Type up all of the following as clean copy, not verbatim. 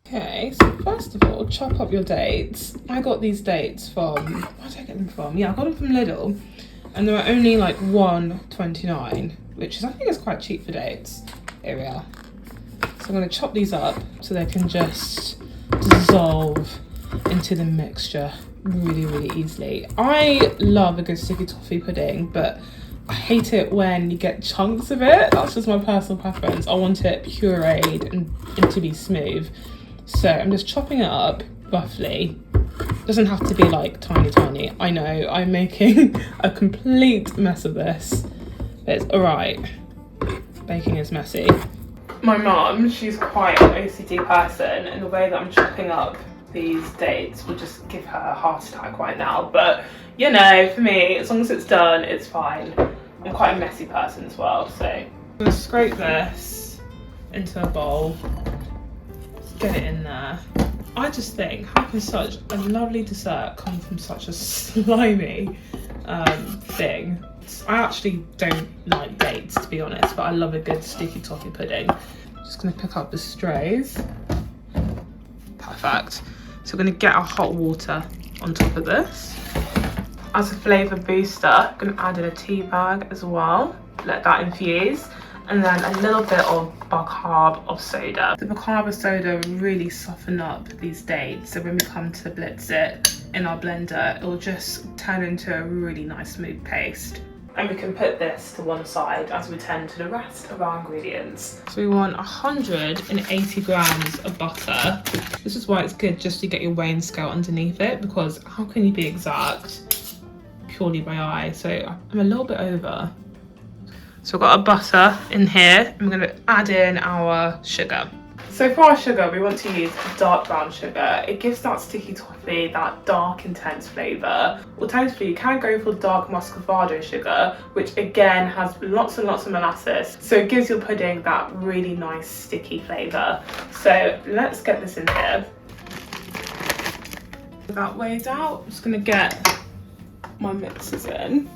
Okay, so first of all, chop up your dates. I got these dates from, where did I get them from? Yeah, I got them from Lidl, and they were only like $1.29, which is, I think, is quite cheap for dates. Here we are. So I'm going to chop these up so they can just dissolve into the mixture really, really easily. I love a good sticky toffee pudding, but I hate it when you get chunks of it. That's just my personal preference. I want it pureed and to be smooth. So I'm just chopping it up roughly. Doesn't have to be like tiny. I know I'm making a complete mess of this, but it's all right. Baking is messy. My mum, she's quite an OCD person, and the way that I'm chopping up these dates will just give her a heart attack right now. But you know, for me, as long as it's done, it's fine. I'm quite a messy person as well, so I'm gonna scrape this into a bowl. Get it in there. I just think, how can such a lovely dessert come from such a slimy thing? I actually don't like dates, to be honest, but I love a good sticky toffee pudding. Just gonna pick up the strays. Perfect. So we're gonna get our hot water on top of this. As a flavour booster, I'm gonna add in a tea bag as well. Let that infuse. And then a little bit of bicarb of soda. The bicarb of soda will really soften up these dates, so when we come to blitz it in our blender, it will just turn into a really nice smooth paste. And we can put this to one side as we tend to the rest of our ingredients. So we want 180 grams of butter. This is why it's good just to get your weighing scale underneath it, because how can you be exact purely by eye? So I'm a little bit over. So we've got our butter in here, and we're going to add in our sugar. So for our sugar, we want to use dark brown sugar. It gives that sticky toffee that dark, intense flavour. Alternatively, you can go for dark muscovado sugar, which again has lots and lots of molasses. So it gives your pudding that really nice sticky flavour. So let's get this in here. That weighed out, I'm just going to get my mixers in.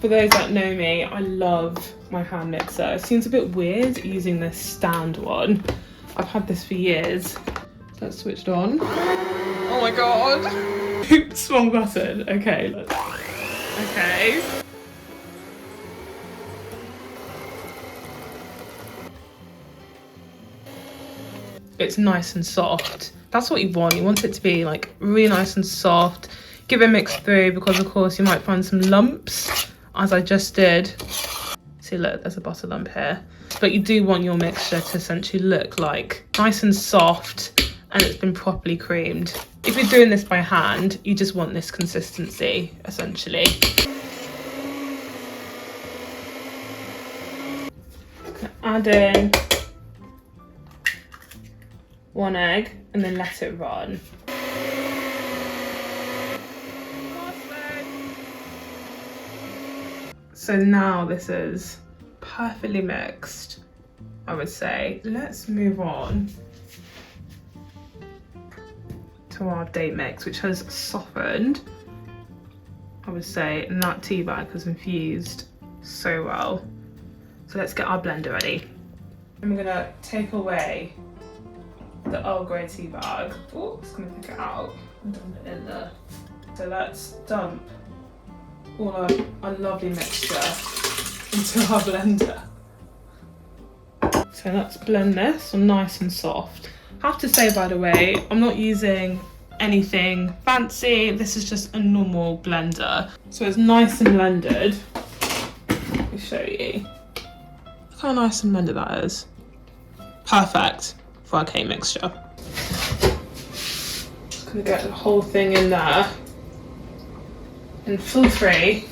For those that know me, I love my hand mixer. It seems a bit weird using this stand one. I've had this for years. That's switched on. Oh my god. Oops, wrong button. Okay, let's... Okay. It's nice and soft. That's what you want. You want it to be like really nice and soft. Give it a mix through, because of course you might find some lumps, as I just did. See, look, there's a butter lump here. But you do want your mixture to essentially look like nice and soft, and it's been properly creamed. If you're doing this by hand, you just want this consistency, essentially. Add in 1 egg and then let it run. So now this is perfectly mixed, I would say. Let's move on to our date mix, which has softened, I would say, and that tea bag has infused so well. So let's get our blender ready. I'm gonna take away the Earl Grey tea bag. Oh, just gonna pick it out and dump it in there. So let's dump all our lovely mixture into our blender. So let's blend this so nice and soft. I have to say, by the way, I'm not using anything fancy. This is just a normal blender. So it's nice and blended. Let me show you. Look how nice and blended that is. Perfect for our cake mixture. Just gonna get the whole thing in there. And feel free,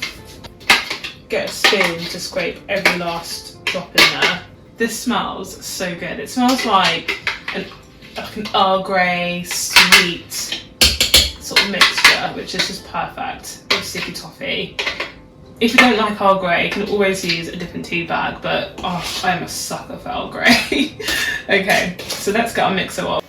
get a spoon to scrape every last drop in there. This smells so good. It smells like an Earl Grey sweet sort of mixture, which is just perfect with sticky toffee. If you don't like Earl Grey, you can always use a different tea bag, but oh, I am a sucker for Earl Grey. Okay, so let's get our mixer off.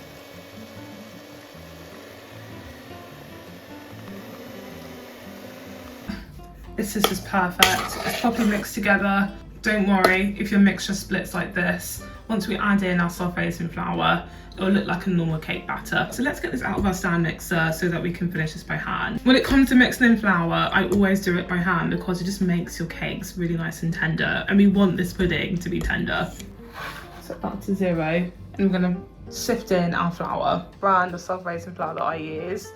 This is just perfect. It's properly mixed together. Don't worry if your mixture splits like this. once we add in our soft raisin flour, it'll look like a normal cake batter. So let's get this out of our stand mixer so that we can finish this by hand. When it comes to mixing in flour, I always do it by hand because it just makes your cakes really nice and tender, and we want this pudding to be tender. Set that to 0, and I'm gonna sift in our flour. Brand of soft raisin flour that I use.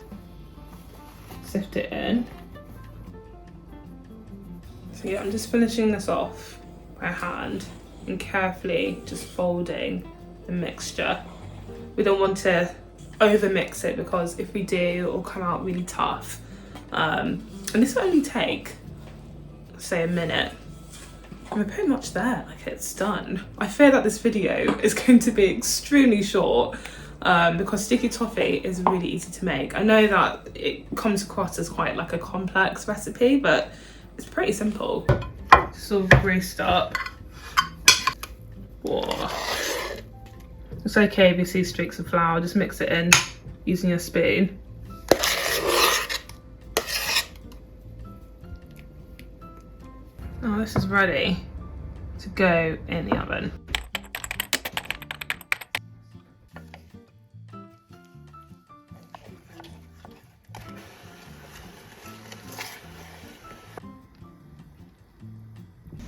Sift it in. So yeah, I'm just finishing this off by hand and carefully just folding the mixture. We don't want to over mix it because if we do, it'll come out really tough. And this will only take, say, a minute. And we're pretty much there, like it's done. I fear that this video is going to be extremely short because sticky toffee is really easy to make. I know that it comes across as quite like a complex recipe, but it's pretty simple. Sort of greased up. Whoa. It's okay if you see streaks of flour, just mix it in using a spoon. Now this is ready to go in the oven.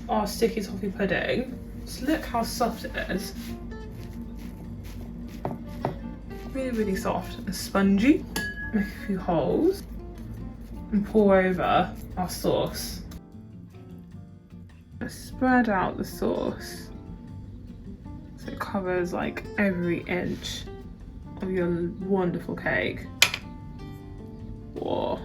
Our sticky toffee pudding. Just look how soft it is. Really, really soft and spongy. Make a few holes and pour over our sauce. Spread out the sauce so it covers like every inch of your wonderful cake. Whoa.